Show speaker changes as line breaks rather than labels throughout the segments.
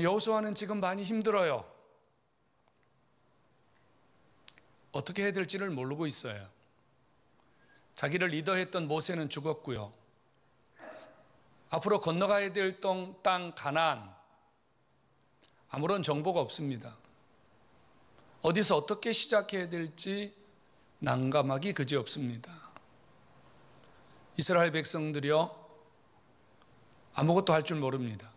여호수아는 지금 많이 힘들어요. 어떻게 해야 될지를 모르고 있어요. 자기를 리더했던 모세는 죽었고요. 앞으로 건너가야 될 땅 가나안, 아무런 정보가 없습니다. 어디서 어떻게 시작해야 될지 난감하기 그지없습니다. 이스라엘 백성들이요, 아무것도 할 줄 모릅니다.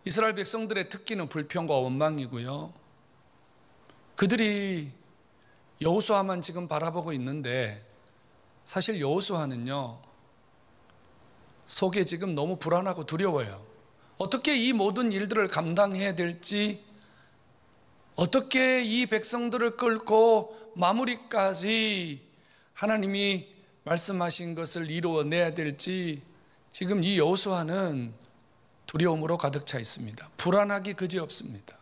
이스라엘 백성들의 특기는 불평과 원망이고요. 그들이 여호수아만 지금 바라보고 있는데, 사실 여호수아는요, 속에 지금 너무 불안하고 두려워요. 어떻게 이 모든 일들을 감당해야 될지, 어떻게 이 백성들을 끌고 마무리까지 하나님이 말씀하신 것을 이루어내야 될지, 지금 이 여호수아는 두려움으로 가득 차 있습니다. 불안하기 그지없습니다.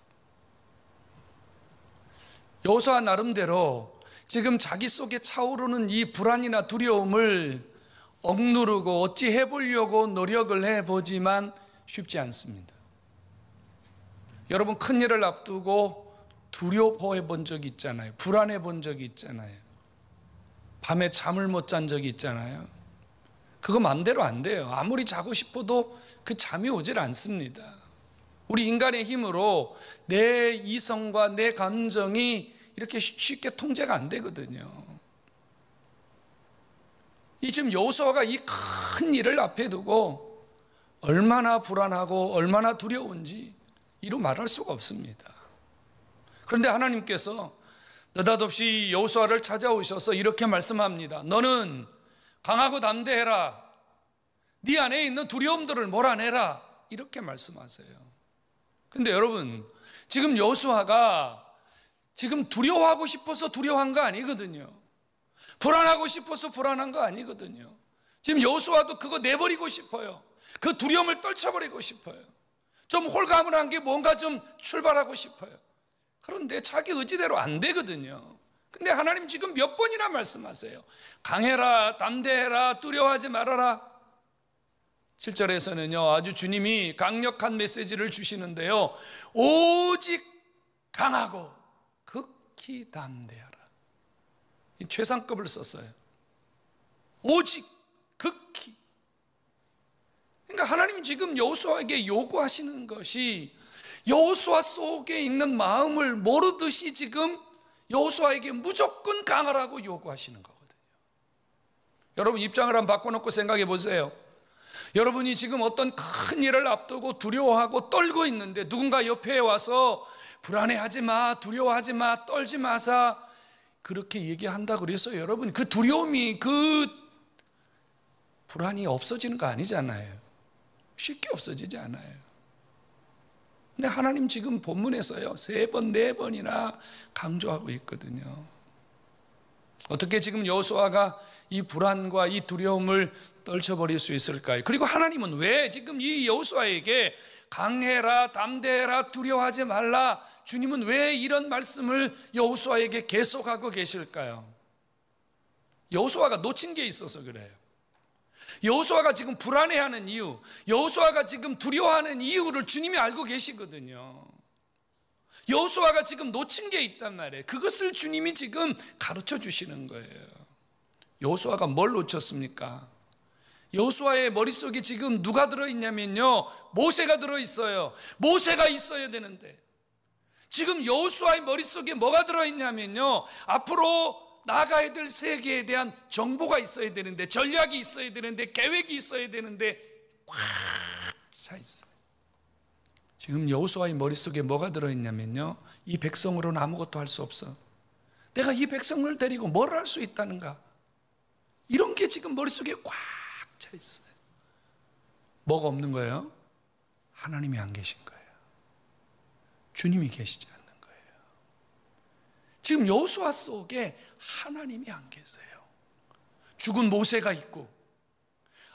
여호수아 나름대로 지금 자기 속에 차오르는 이 불안이나 두려움을 억누르고 어찌 해보려고 노력을 해보지만 쉽지 않습니다. 여러분, 큰일을 앞두고 두려워해 본 적이 있잖아요. 불안해 본 적이 있잖아요. 밤에 잠을 못 잔 적이 있잖아요. 그거 마음대로 안 돼요. 아무리 자고 싶어도 그 잠이 오질 않습니다. 우리 인간의 힘으로 내 이성과 내 감정이 이렇게 쉽게 통제가 안 되거든요. 이 지금 여호수아가 이 큰 일을 앞에 두고 얼마나 불안하고 얼마나 두려운지 이루 말할 수가 없습니다. 그런데 하나님께서 느닷없이 여호수아를 찾아오셔서 이렇게 말씀합니다. 너는 강하고 담대해라. 네 안에 있는 두려움들을 몰아내라. 이렇게 말씀하세요. 근데 여러분, 지금 여호수아가 지금 두려워하고 싶어서 두려워한 거 아니거든요. 불안하고 싶어서 불안한 거 아니거든요. 지금 여호수아도 그거 내버리고 싶어요. 그 두려움을 떨쳐버리고 싶어요. 좀 홀가분한 게 뭔가 좀 출발하고 싶어요. 그런데 자기 의지대로 안 되거든요. 근데 하나님 지금 몇 번이나 말씀하세요. 강해라, 담대해라, 두려워하지 말아라. 7절에서는요, 아주 주님이 강력한 메시지를 주시는데요. 오직 강하고 극히 담대하라. 이 최상급을 썼어요. 오직 극히. 그러니까 하나님이 지금 여호수아에게 요구하시는 것이 여호수아 속에 있는 마음을 모르듯이 지금 여호수아에게 무조건 강하라고 요구하시는 거거든요. 여러분, 입장을 한번 바꿔놓고 생각해 보세요. 여러분이 지금 어떤 큰 일을 앞두고 두려워하고 떨고 있는데 누군가 옆에 와서 불안해하지 마, 두려워하지 마, 떨지 마사 그렇게 얘기한다고 그래서 여러분 그 두려움이, 그 불안이 없어지는 거 아니잖아요. 쉽게 없어지지 않아요. 근데 하나님 지금 본문에서요 3번, 4번이나 강조하고 있거든요. 어떻게 지금 여호수아가 이 불안과 이 두려움을 떨쳐버릴 수 있을까요? 그리고 하나님은 왜 지금 이 여호수아에게 강해라, 담대해라, 두려워하지 말라, 주님은 왜 이런 말씀을 여호수아에게 계속하고 계실까요? 여호수아가 놓친 게 있어서 그래요. 여호수아가 지금 불안해하는 이유, 여호수아가 지금 두려워하는 이유를 주님이 알고 계시거든요. 여호수아가 지금 놓친 게 있단 말이에요. 그것을 주님이 지금 가르쳐 주시는 거예요. 여호수아가 뭘 놓쳤습니까? 여호수아의 머릿속에 지금 누가 들어있냐면요, 모세가 들어있어요. 모세가 있어야 되는데 지금 여호수아의 머릿속에 뭐가 들어있냐면요, 앞으로 나가야 될 세계에 대한 정보가 있어야 되는데, 전략이 있어야 되는데, 계획이 있어야 되는데 꽉 차 있어요. 지금 여호수아의 머릿속에 뭐가 들어있냐면요, 이 백성으로는 아무것도 할 수 없어. 내가 이 백성을 데리고 뭘 할 수 있다는가, 이런 게 지금 머릿속에 꽉 차 있어요. 뭐가 없는 거예요? 하나님이 안 계신 거예요. 주님이 계시지 않는 거예요. 지금 여호수아 속에 하나님이 안 계세요. 죽은 모세가 있고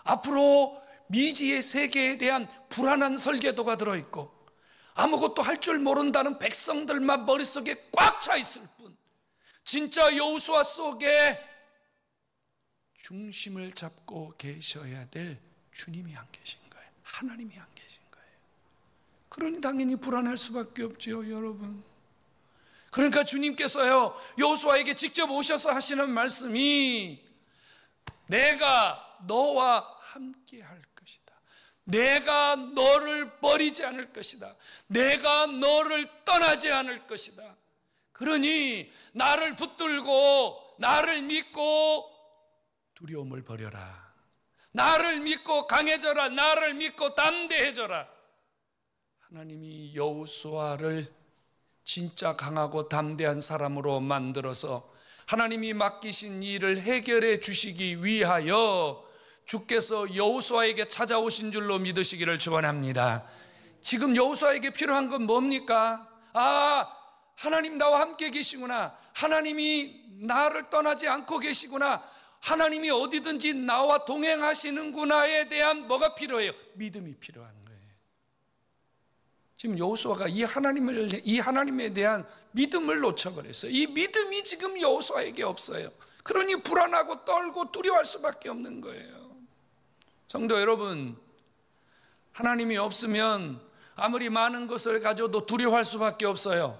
앞으로 미지의 세계에 대한 불안한 설계도가 들어있고 아무것도 할 줄 모른다는 백성들만 머릿속에 꽉 차 있을 뿐, 진짜 여호수아 속에 중심을 잡고 계셔야 될 주님이 안 계신 거예요. 하나님이 안 계신 거예요. 그러니 당연히 불안할 수밖에 없죠, 여러분. 그러니까 주님께서요, 여호수아에게 직접 오셔서 하시는 말씀이 내가 너와 함께 할 것이다. 내가 너를 버리지 않을 것이다. 내가 너를 떠나지 않을 것이다. 그러니 나를 붙들고 나를 믿고 두려움을 버려라. 나를 믿고 강해져라. 나를 믿고 담대해져라. 하나님이 여호수아를 진짜 강하고 담대한 사람으로 만들어서 하나님이 맡기신 일을 해결해 주시기 위하여 주께서 여호수아에게 찾아오신 줄로 믿으시기를 축원합니다. 지금 여호수아에게 필요한 건 뭡니까? 하나님 나와 함께 계시구나. 하나님이 나를 떠나지 않고 계시구나. 하나님이 어디든지 나와 동행하시는구나에 대한 뭐가 필요해요? 믿음이 필요한 거예요. 지금 여호수아가 이 하나님에 대한 믿음을 놓쳐버렸어요. 이 믿음이 지금 여호수아에게 없어요. 그러니 불안하고 떨고 두려워할 수밖에 없는 거예요. 성도 여러분, 하나님이 없으면 아무리 많은 것을 가져도 두려워할 수밖에 없어요.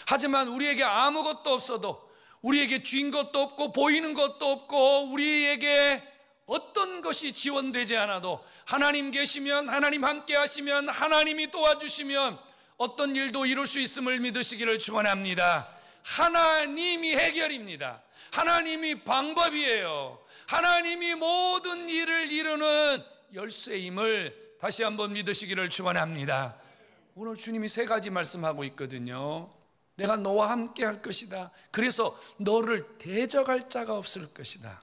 하지만 우리에게 아무것도 없어도, 우리에게 쥔 것도 없고 보이는 것도 없고 우리에게 어떤 것이 지원되지 않아도 하나님 계시면, 하나님 함께 하시면, 하나님이 도와주시면 어떤 일도 이룰 수 있음을 믿으시기를 축원합니다. 하나님이 해결입니다. 하나님이 방법이에요. 하나님이 모든 일을 이루는 열쇠임을 다시 한번 믿으시기를 축원합니다. 오늘 주님이 세 가지 말씀하고 있거든요. 내가 너와 함께 할 것이다. 그래서 너를 대적할 자가 없을 것이다.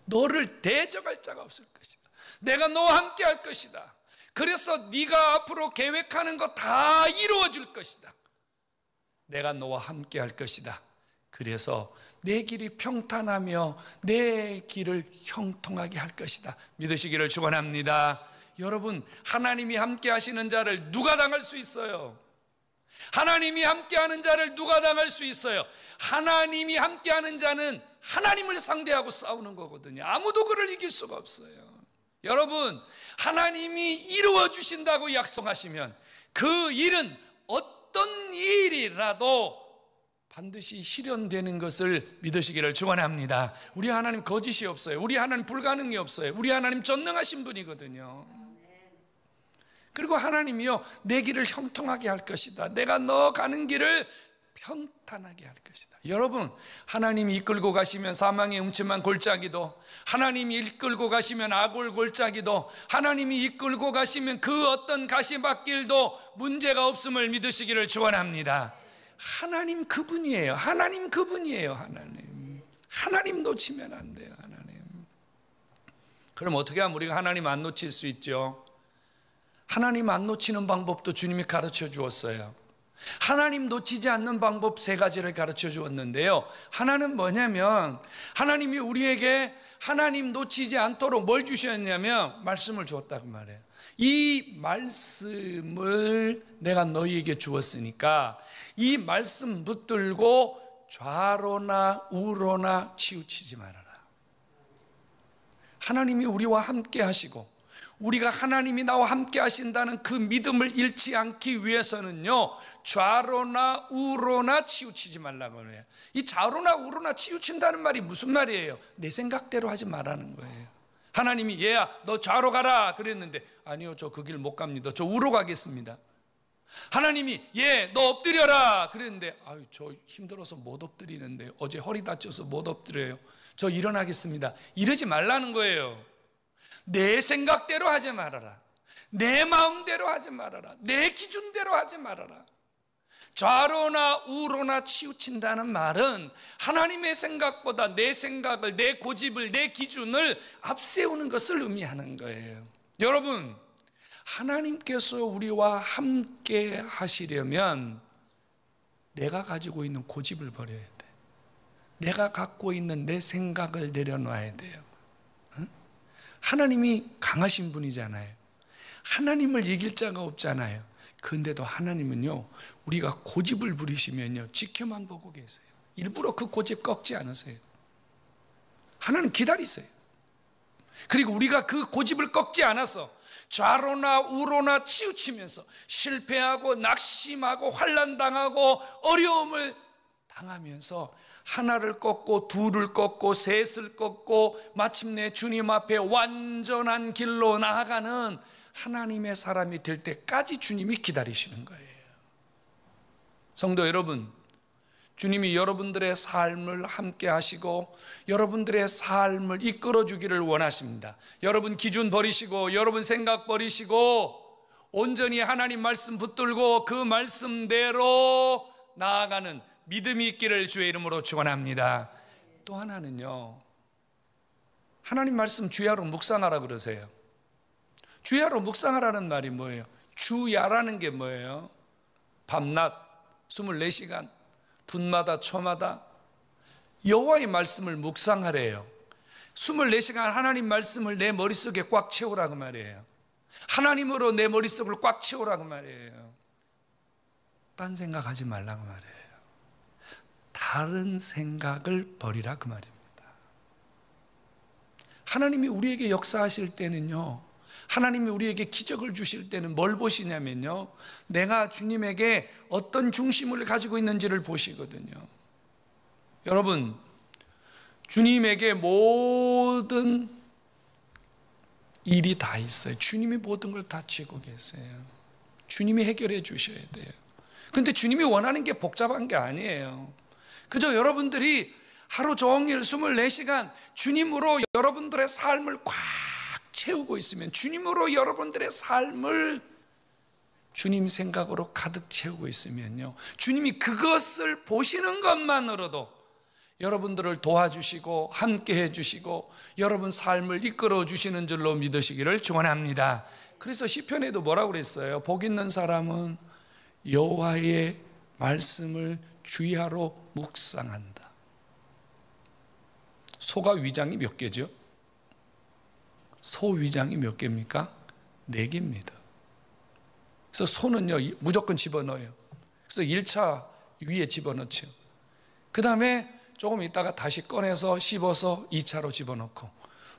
너를 대적할 자가 없을 것이다. 내가 너와 함께 할 것이다. 그래서 네가 앞으로 계획하는 거 다 이루어질 것이다. 내가 너와 함께 할 것이다. 그래서 내 길이 평탄하며 내 길을 형통하게 할 것이다. 믿으시기를 축원합니다. 여러분, 하나님이 함께 하시는 자를 누가 당할 수 있어요? 하나님이 함께하는 자를 누가 당할 수 있어요? 하나님이 함께하는 자는 하나님을 상대하고 싸우는 거거든요. 아무도 그를 이길 수가 없어요. 여러분, 하나님이 이루어 주신다고 약속하시면 그 일은 어떤 일이라도 반드시 실현되는 것을 믿으시기를 축원합니다. 우리 하나님 거짓이 없어요. 우리 하나님 불가능이 없어요. 우리 하나님 전능하신 분이거든요. 그리고 하나님이요, 내 길을 형통하게 할 것이다. 내가 너 가는 길을 평탄하게 할 것이다. 여러분, 하나님이 이끌고 가시면 사망의 음침한 골짜기도, 하나님이 이끌고 가시면 아골 골짜기도, 하나님이 이끌고 가시면 그 어떤 가시밭길도 문제가 없음을 믿으시기를 축원합니다. 하나님 그분이에요. 하나님 그분이에요. 하나님 놓치면 안 돼요. 하나님. 그럼 어떻게 하면 우리가 하나님 안 놓칠 수 있죠? 하나님 안 놓치는 방법도 주님이 가르쳐 주었어요. 하나님 놓치지 않는 방법 세 가지를 가르쳐 주었는데요. 하나는 뭐냐면, 하나님이 우리에게 하나님 놓치지 않도록 뭘 주셨냐면 말씀을 주었다고 말해요. 이 말씀을 내가 너희에게 주었으니까 이 말씀 붙들고 좌로나 우로나 치우치지 말아라. 하나님이 우리와 함께 하시고 우리가 하나님이 나와 함께 하신다는 그 믿음을 잃지 않기 위해서는요, 좌로나 우로나 치우치지 말라고 해요. 이 좌로나 우로나 치우친다는 말이 무슨 말이에요? 내 생각대로 하지 말라는 거예요. 하나님이 얘야 너 좌로 가라 그랬는데, 아니요, 저 그 길 못 갑니다. 저 우로 가겠습니다. 하나님이 너 엎드려라 그랬는데, 아유, 저 힘들어서 못 엎드리는데, 어제 허리 다쳐서 못 엎드려요. 저 일어나겠습니다. 이러지 말라는 거예요. 내 생각대로 하지 말아라. 내 마음대로 하지 말아라. 내 기준대로 하지 말아라. 좌로나 우로나 치우친다는 말은 하나님의 생각보다 내 생각을, 내 고집을, 내 기준을 앞세우는 것을 의미하는 거예요. 여러분, 하나님께서 우리와 함께 하시려면 내가 가지고 있는 고집을 버려야 돼. 내가 갖고 있는 내 생각을 내려놔야 돼요. 하나님이 강하신 분이잖아요. 하나님을 이길 자가 없잖아요. 그런데도 하나님은요, 우리가 고집을 부리시면요, 지켜만 보고 계세요. 일부러 그 고집 꺾지 않으세요. 하나님 기다리세요. 그리고 우리가 그 고집을 꺾지 않아서 좌로나 우로나 치우치면서 실패하고 낙심하고 환난당하고 어려움을 당하면서 하나를 꺾고 둘을 꺾고 셋을 꺾고 마침내 주님 앞에 완전한 길로 나아가는 하나님의 사람이 될 때까지 주님이 기다리시는 거예요. 성도 여러분, 주님이 여러분들의 삶을 함께 하시고 여러분들의 삶을 이끌어 주기를 원하십니다. 여러분 기준 버리시고 여러분 생각 버리시고 온전히 하나님 말씀 붙들고 그 말씀대로 나아가는 믿음이 있기를 주의 이름으로 축원합니다. 또 하나는요, 하나님 말씀 주야로 묵상하라 그러세요. 주야로 묵상하라는 말이 뭐예요? 주야라는 게 뭐예요? 밤낮 24시간 분마다 초마다 여호와의 말씀을 묵상하래요. 24시간 하나님 말씀을 내 머릿속에 꽉 채우라고 말이에요. 하나님으로 내 머릿속을 꽉 채우라고 말이에요. 딴 생각하지 말라고 말이에요. 다른 생각을 버리라 그 말입니다. 하나님이 우리에게 역사하실 때는요, 하나님이 우리에게 기적을 주실 때는 뭘 보시냐면요, 내가 주님에게 어떤 중심을 가지고 있는지를 보시거든요. 여러분, 주님에게 모든 일이 다 있어요. 주님이 모든 걸 다 쥐고 계세요. 주님이 해결해 주셔야 돼요. 근데 주님이 원하는 게 복잡한 게 아니에요. 그저 여러분들이 하루 종일 24시간 주님으로 여러분들의 삶을 꽉 채우고 있으면, 주님으로 여러분들의 삶을 주님 생각으로 가득 채우고 있으면요, 주님이 그것을 보시는 것만으로도 여러분들을 도와주시고 함께 해주시고 여러분 삶을 이끌어 주시는 줄로 믿으시기를 축원합니다. 그래서 시편에도 뭐라고 그랬어요? 복 있는 사람은 여호와의 말씀을 주야로 묵상한다. 소가 위장이 몇 개죠? 소 위장이 몇 개입니까? 4개입니다. 그래서 소는요, 무조건 집어넣어요. 그래서 1차 위에 집어넣죠. 그 다음에 조금 있다가 다시 꺼내서 씹어서 2차로 집어넣고,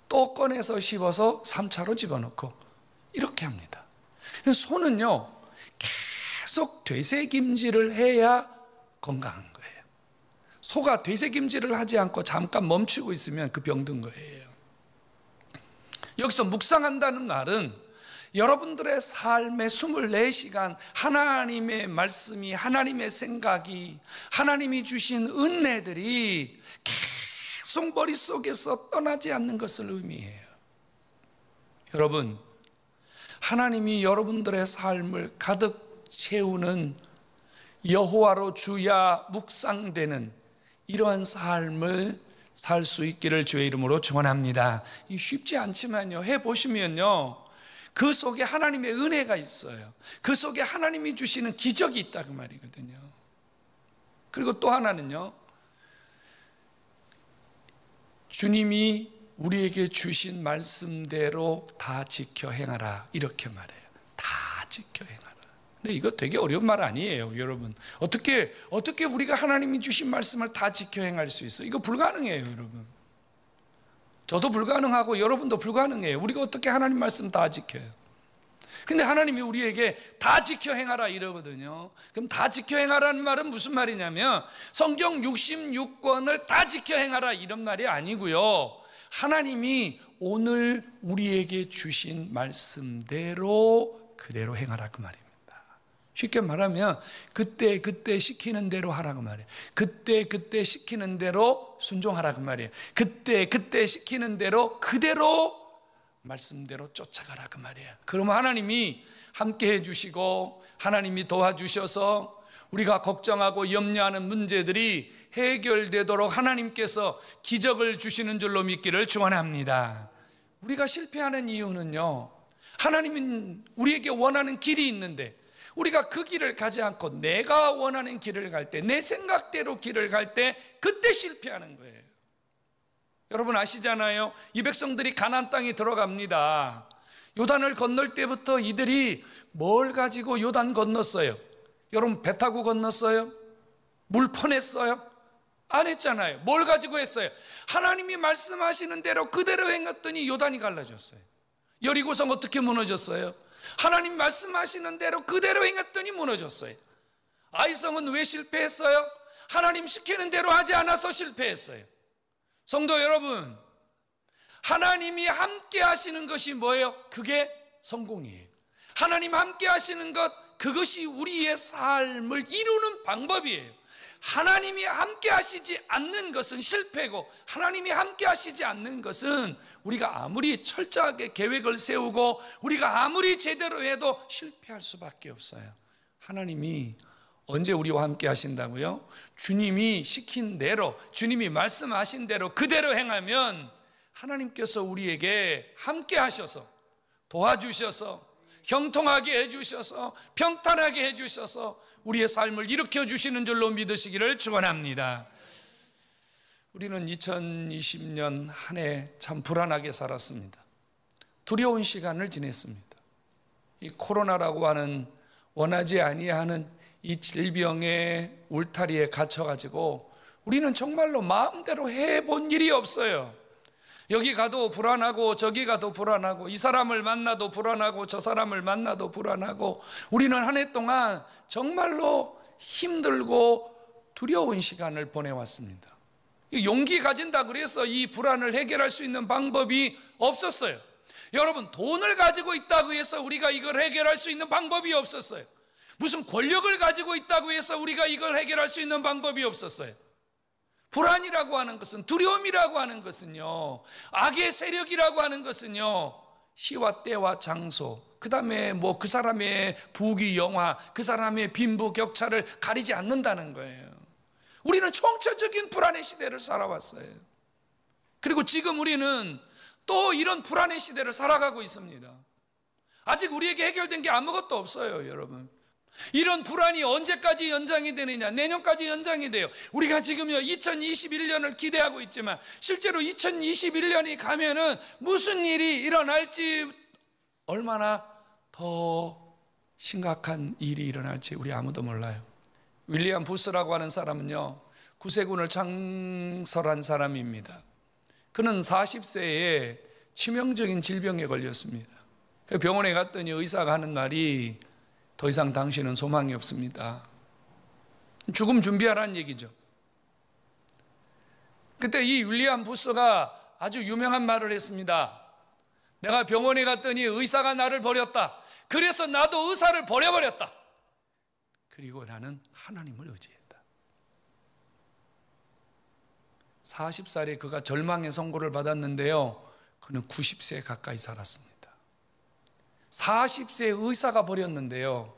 또 꺼내서 씹어서 3차로 집어넣고, 이렇게 합니다. 소는요, 계속 되새김질을 해야 건강한 거예요. 소가 되새김질을 하지 않고 잠깐 멈추고 있으면 그 병든 거예요. 여기서 묵상한다는 말은 여러분들의 삶의 24시간 하나님의 말씀이, 하나님의 생각이, 하나님이 주신 은혜들이 계속 머릿속에서 떠나지 않는 것을 의미해요. 여러분, 하나님이 여러분들의 삶을 가득 채우는 여호와로 주야 묵상되는 이러한 삶을 살 수 있기를 주의 이름으로 축원합니다. 쉽지 않지만요, 해보시면요, 그 속에 하나님의 은혜가 있어요. 그 속에 하나님이 주시는 기적이 있다 그 말이거든요. 그리고 또 하나는요, 주님이 우리에게 주신 말씀대로 다 지켜 행하라 이렇게 말해요. 다 지켜 행하라. 근데 이거 되게 어려운 말 아니에요, 여러분. 어떻게 우리가 하나님이 주신 말씀을 다 지켜 행할 수 있어요? 이거 불가능해요, 여러분. 저도 불가능하고 여러분도 불가능해요. 우리가 어떻게 하나님 말씀 다 지켜요? 근데 하나님이 우리에게 다 지켜 행하라 이러거든요. 그럼 다 지켜 행하라는 말은 무슨 말이냐면 성경 66권을 다 지켜 행하라 이런 말이 아니고요, 하나님이 오늘 우리에게 주신 말씀대로 그대로 행하라 그 말입니다. 쉽게 말하면 그때 시키는 대로 하라고 말이에요. 그때 시키는 대로 순종하라고 말이에요. 그때 시키는 대로 그대로 말씀대로 쫓아가라고 말이에요. 그러면 하나님이 함께 해주시고 하나님이 도와주셔서 우리가 걱정하고 염려하는 문제들이 해결되도록 하나님께서 기적을 주시는 줄로 믿기를 축원합니다. 우리가 실패하는 이유는요, 하나님은 우리에게 원하는 길이 있는데 우리가 그 길을 가지 않고 내가 원하는 길을 갈 때, 내 생각대로 길을 갈 때 그때 실패하는 거예요. 여러분 아시잖아요. 이 백성들이 가나안 땅에 들어갑니다. 요단을 건널 때부터 이들이 뭘 가지고 요단 건넜어요? 여러분 배 타고 건넜어요? 물 퍼냈어요? 안 했잖아요. 뭘 가지고 했어요? 하나님이 말씀하시는 대로 그대로 행했더니 요단이 갈라졌어요. 여리고성 어떻게 무너졌어요? 하나님 말씀하시는 대로 그대로 행했더니 무너졌어요. 아이성은 왜 실패했어요? 하나님 시키는 대로 하지 않아서 실패했어요. 성도 여러분, 하나님이 함께 하시는 것이 뭐예요? 그게 성공이에요. 하나님 함께 하시는 것, 그것이 우리의 삶을 이루는 방법이에요. 하나님이 함께 하시지 않는 것은 실패고, 하나님이 함께 하시지 않는 것은 우리가 아무리 철저하게 계획을 세우고 우리가 아무리 제대로 해도 실패할 수밖에 없어요. 하나님이 언제 우리와 함께 하신다고요? 주님이 시킨 대로, 주님이 말씀하신 대로 그대로 행하면 하나님께서 우리에게 함께 하셔서 도와주셔서 형통하게 해주셔서 평탄하게 해주셔서 우리의 삶을 일으켜주시는 줄로 믿으시기를 축원합니다. 우리는 2020년 한 해 참 불안하게 살았습니다. 두려운 시간을 지냈습니다. 이 코로나라고 하는 원하지 아니하는 이 질병의 울타리에 갇혀가지고 우리는 정말로 마음대로 해본 일이 없어요. 여기 가도 불안하고 저기 가도 불안하고 이 사람을 만나도 불안하고 저 사람을 만나도 불안하고 우리는 한 해 동안 정말로 힘들고 두려운 시간을 보내왔습니다. 용기 가진다 그래서 이 불안을 해결할 수 있는 방법이 없었어요. 여러분, 돈을 가지고 있다고 해서 우리가 이걸 해결할 수 있는 방법이 없었어요. 무슨 권력을 가지고 있다고 해서 우리가 이걸 해결할 수 있는 방법이 없었어요. 불안이라고 하는 것은, 두려움이라고 하는 것은요, 악의 세력이라고 하는 것은요, 시와 때와 장소, 그 다음에 뭐 그 사람의 부귀 영화, 그 사람의 빈부격차를 가리지 않는다는 거예요. 우리는 총체적인 불안의 시대를 살아왔어요. 그리고 지금 우리는 또 이런 불안의 시대를 살아가고 있습니다. 아직 우리에게 해결된 게 아무것도 없어요, 여러분. 이런 불안이 언제까지 연장이 되느냐? 내년까지 연장이 돼요. 우리가 지금요 2021년을 기대하고 있지만 실제로 2021년이 가면은 무슨 일이 일어날지, 얼마나 더 심각한 일이 일어날지 우리 아무도 몰라요. 윌리엄 부스라고 하는 사람은요, 구세군을 창설한 사람입니다. 그는 40세에 치명적인 질병에 걸렸습니다. 병원에 갔더니 의사가 하는 말이, 더 이상 당신은 소망이 없습니다. 죽음 준비하라는 얘기죠. 그때 이 윌리엄 부스가 아주 유명한 말을 했습니다. 내가 병원에 갔더니 의사가 나를 버렸다. 그래서 나도 의사를 버려버렸다. 그리고 나는 하나님을 의지했다. 40살에 그가 절망의 선고를 받았는데요, 그는 90세 가까이 살았습니다. 40세 의사가 버렸는데요,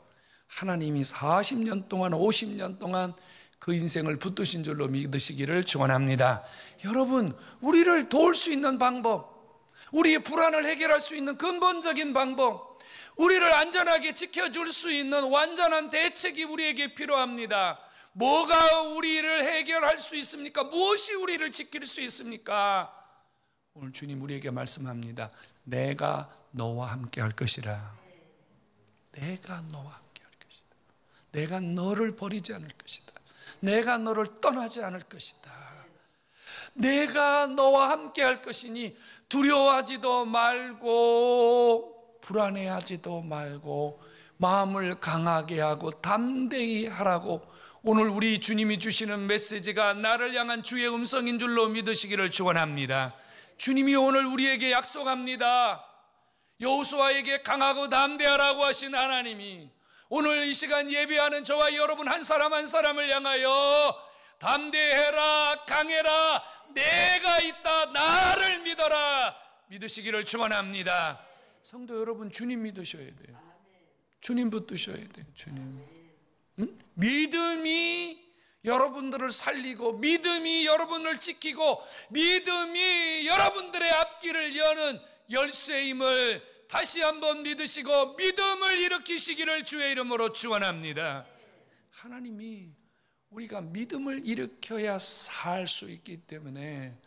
하나님이 40년 동안 50년 동안 그 인생을 붙드신 줄로 믿으시기를 축원합니다. 여러분, 우리를 도울 수 있는 방법, 우리의 불안을 해결할 수 있는 근본적인 방법, 우리를 안전하게 지켜줄 수 있는 완전한 대책이 우리에게 필요합니다. 뭐가 우리를 해결할 수 있습니까? 무엇이 우리를 지킬 수 있습니까? 오늘 주님 우리에게 말씀합니다. 내가 너와 함께 할 것이라. 내가 너와 함께 할 것이다. 내가 너를 버리지 않을 것이다. 내가 너를 떠나지 않을 것이다. 내가 너와 함께 할 것이니 두려워하지도 말고 불안해하지도 말고 마음을 강하게 하고 담대히 하라고, 오늘 우리 주님이 주시는 메시지가 나를 향한 주의 음성인 줄로 믿으시기를 축원합니다. 주님이 오늘 우리에게 약속합니다. 여호수아에게 강하고 담대하라고 하신 하나님이 오늘 이 시간 예배하는 저와 여러분 한 사람 한 사람을 향하여 담대해라, 강해라, 내가 있다, 나를 믿어라, 믿으시기를 축원합니다. 성도 여러분, 주님 믿으셔야 돼요. 주님 붙드셔야 돼요. 주님. 믿음이 여러분들을 살리고, 믿음이 여러분을 지키고, 믿음이 여러분들의 앞길을 여는 열쇠임을 다시 한번 믿으시고 믿음을 일으키시기를 주의 이름으로 축원합니다. 하나님이 우리가 믿음을 일으켜야 살 수 있기 때문에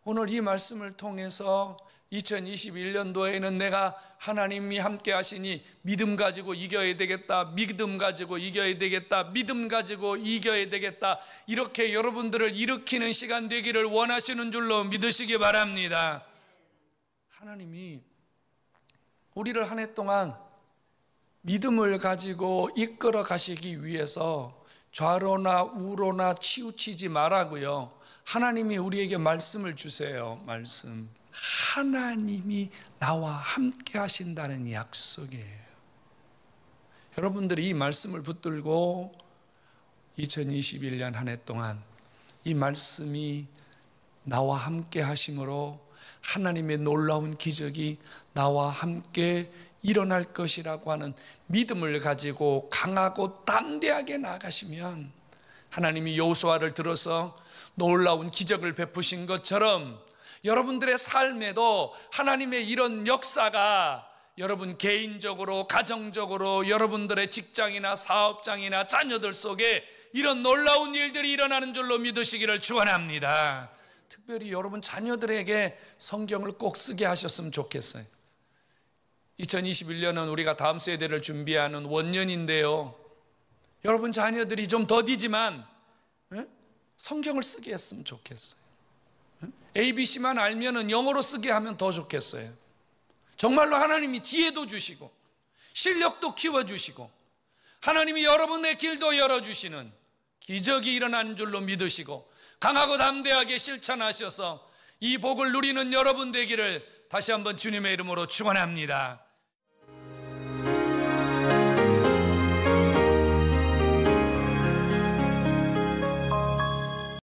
오늘 이 말씀을 통해서 2021년도에는 내가 하나님이 함께 하시니 믿음 가지고 이겨야 되겠다, 믿음 가지고 이겨야 되겠다, 믿음 가지고 이겨야 되겠다, 이렇게 여러분들을 일으키는 시간 되기를 원하시는 줄로 믿으시기 바랍니다. 하나님이 우리를 한 해 동안 믿음을 가지고 이끌어 가시기 위해서 좌로나 우로나 치우치지 말라고요. 하나님이 우리에게 말씀을 주세요. 말씀. 하나님이 나와 함께 하신다는 약속이에요. 여러분들이 이 말씀을 붙들고 2021년 한 해 동안 이 말씀이 나와 함께 하심으로 하나님의 놀라운 기적이 나와 함께 일어날 것이라고 하는 믿음을 가지고 강하고 담대하게 나아가시면 하나님이 여호수아를 들어서 놀라운 기적을 베푸신 것처럼 여러분들의 삶에도 하나님의 이런 역사가 여러분 개인적으로, 가정적으로, 여러분들의 직장이나 사업장이나 자녀들 속에 이런 놀라운 일들이 일어나는 줄로 믿으시기를 축원합니다. 특별히 여러분 자녀들에게 성경을 꼭 쓰게 하셨으면 좋겠어요. 2021년은 우리가 다음 세대를 준비하는 원년인데요, 여러분 자녀들이 좀 더디지만 성경을 쓰게 했으면 좋겠어요. ABC만 알면은 영어로 쓰게 하면 더 좋겠어요. 정말로 하나님이 지혜도 주시고 실력도 키워주시고 하나님이 여러분의 길도 열어주시는 기적이 일어나는 줄로 믿으시고 강하고 담대하게 실천하셔서 이 복을 누리는 여러분 되기를 다시 한번 주님의 이름으로 축원합니다.